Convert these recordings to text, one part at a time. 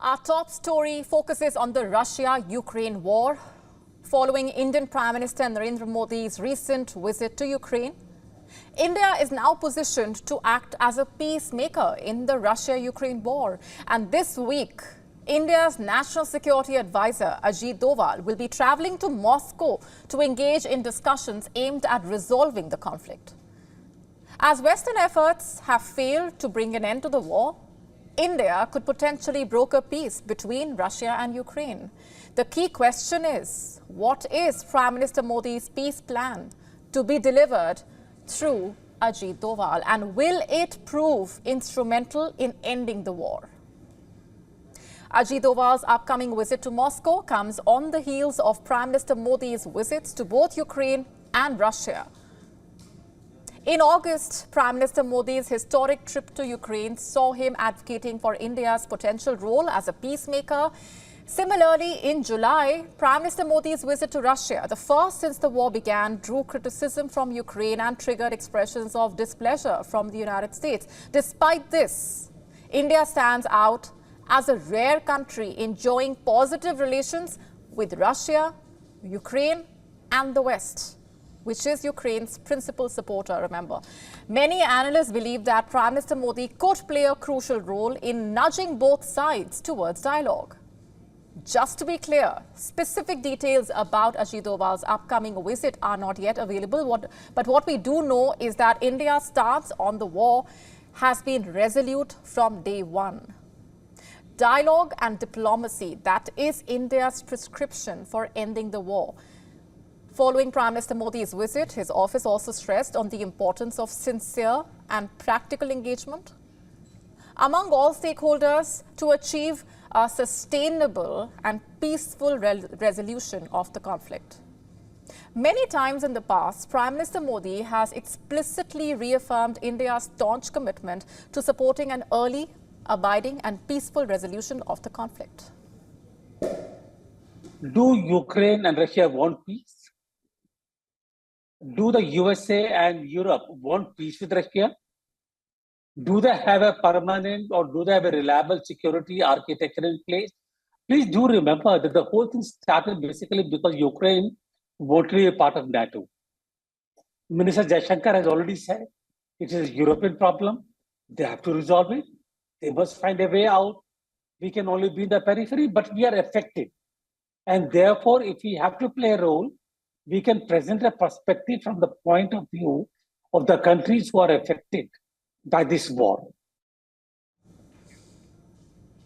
Our top story focuses on the Russia-Ukraine war. Following Indian Prime Minister Narendra Modi's recent visit to Ukraine, India is now positioned to act as a peacemaker in the Russia-Ukraine war. And this week, India's National Security Advisor Ajit Doval will be travelling to Moscow to engage in discussions aimed at resolving the conflict. As Western efforts have failed to bring an end to the war, India could potentially broker peace between Russia and Ukraine. The key question is, what is Prime Minister Modi's peace plan to be delivered through Ajit Doval, and will it prove instrumental in ending the war? Ajit Doval's upcoming visit to Moscow comes on the heels of Prime Minister Modi's visits to both Ukraine and Russia. In August, Prime Minister Modi's historic trip to Ukraine saw him advocating for India's potential role as a peacemaker. Similarly, in July, Prime Minister Modi's visit to Russia, the first since the war began, drew criticism from Ukraine and triggered expressions of displeasure from the United States. Despite this, India stands out as a rare country enjoying positive relations with Russia, Ukraine, and the West, which is Ukraine's principal supporter, remember. Many analysts believe that Prime Minister Modi could play a crucial role in nudging both sides towards dialogue. Just to be clear, specific details about Ajit Doval's upcoming visit are not yet available, but what we do know is that India's stance on the war has been resolute from day one. Dialogue and diplomacy, that is India's prescription for ending the war. Following Prime Minister Modi's visit, his office also stressed on the importance of sincere and practical engagement among all stakeholders to achieve a sustainable and peaceful resolution of the conflict. Many times in the past, Prime Minister Modi has explicitly reaffirmed India's staunch commitment to supporting an early, abiding and peaceful resolution of the conflict. Do Ukraine and Russia want peace? Do the USA and Europe want peace with Russia? Do they have a permanent or do they have a reliable security architecture in place? Please do remember that the whole thing started basically because Ukraine wanted to be a part of NATO. Minister Jaishankar has already said it is a European problem. They have to resolve it. They must find a way out. We can only be in the periphery, but we are affected. And therefore, if we have to play a role, we can present a perspective from the point of view of the countries who are affected by this war.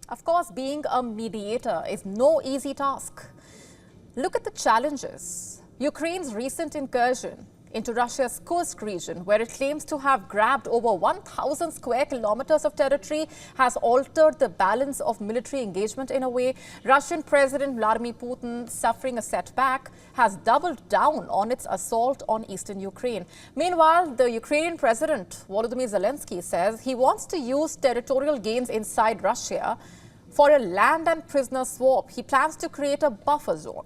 Of course, being a mediator is no easy task. Look at the challenges. Ukraine's recent incursion into Russia's Kursk region, where it claims to have grabbed over 1,000 square kilometers of territory, has altered the balance of military engagement in a way. Russian President Vladimir Putin, suffering a setback, has doubled down on its assault on eastern Ukraine. Meanwhile, the Ukrainian President Volodymyr Zelensky says he wants to use territorial gains inside Russia for a land and prisoner swap. He plans to create a buffer zone.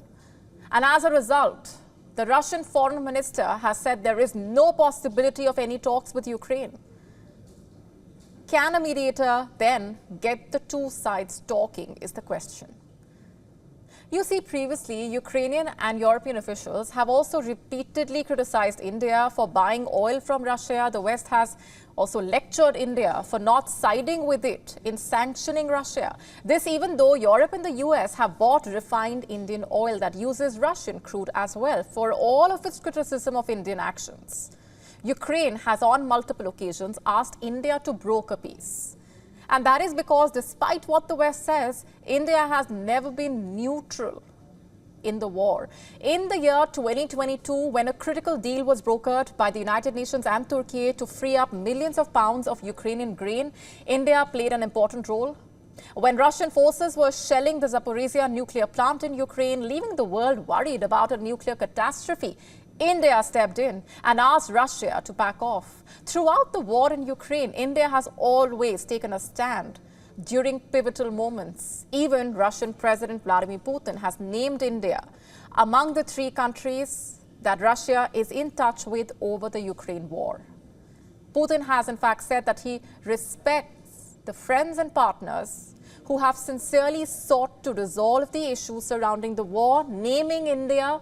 And as a result, the Russian foreign minister has said there is no possibility of any talks with Ukraine. Can a mediator then get the two sides talking is the question. You see, previously, Ukrainian and European officials have also repeatedly criticized India for buying oil from Russia. The West has also lectured India for not siding with it in sanctioning Russia. This even though Europe and the US have bought refined Indian oil that uses Russian crude as well, for all of its criticism of Indian actions. Ukraine has on multiple occasions asked India to broker peace. And that is because despite what the West says, India has never been neutral in the war. In the year 2022, when a critical deal was brokered by the United Nations and Turkey to free up millions of pounds of Ukrainian grain, India played an important role. When Russian forces were shelling the Zaporizhia nuclear plant in Ukraine, leaving the world worried about a nuclear catastrophe, India stepped in and asked Russia to back off. Throughout the war in Ukraine, India has always taken a stand during pivotal moments. Even Russian President Vladimir Putin has named India among the 3 countries that Russia is in touch with over the Ukraine war. Putin has in fact said that he respects the friends and partners who have sincerely sought to resolve the issues surrounding the war, naming India,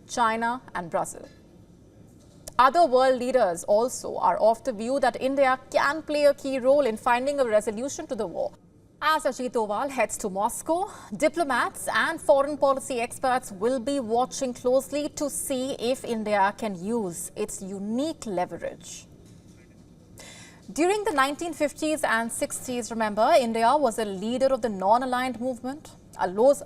China and Brazil. Other world leaders also are of the view that India can play a key role in finding a resolution to the war. As Ajit Doval heads to Moscow, diplomats and foreign policy experts will be watching closely to see if India can use its unique leverage. During the 1950s and 60s, remember, India was a leader of the non-aligned movement, a loose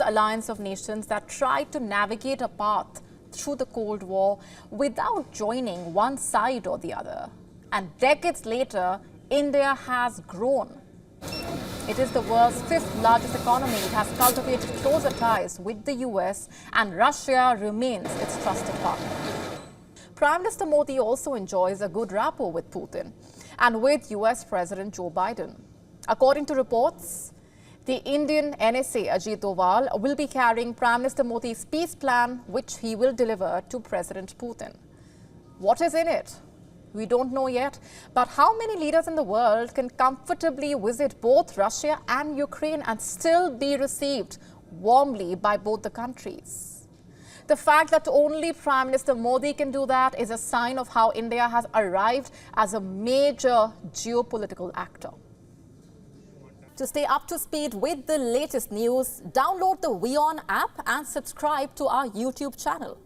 alliance of nations that tried to navigate a path through the Cold War without joining one side or the other. And decades later, India has grown. It is the world's fifth largest economy. It has cultivated closer ties with the US, and Russia remains its trusted partner. Prime Minister Modi also enjoys a good rapport with Putin and with US President Joe Biden. According to reports, the Indian NSA Ajit Doval will be carrying Prime Minister Modi's peace plan, which he will deliver to President Putin. What is in it? We don't know yet, but how many leaders in the world can comfortably visit both Russia and Ukraine and still be received warmly by both the countries? The fact that only Prime Minister Modi can do that is a sign of how India has arrived as a major geopolitical actor. To stay up to speed with the latest news, download the WION app and subscribe to our YouTube channel.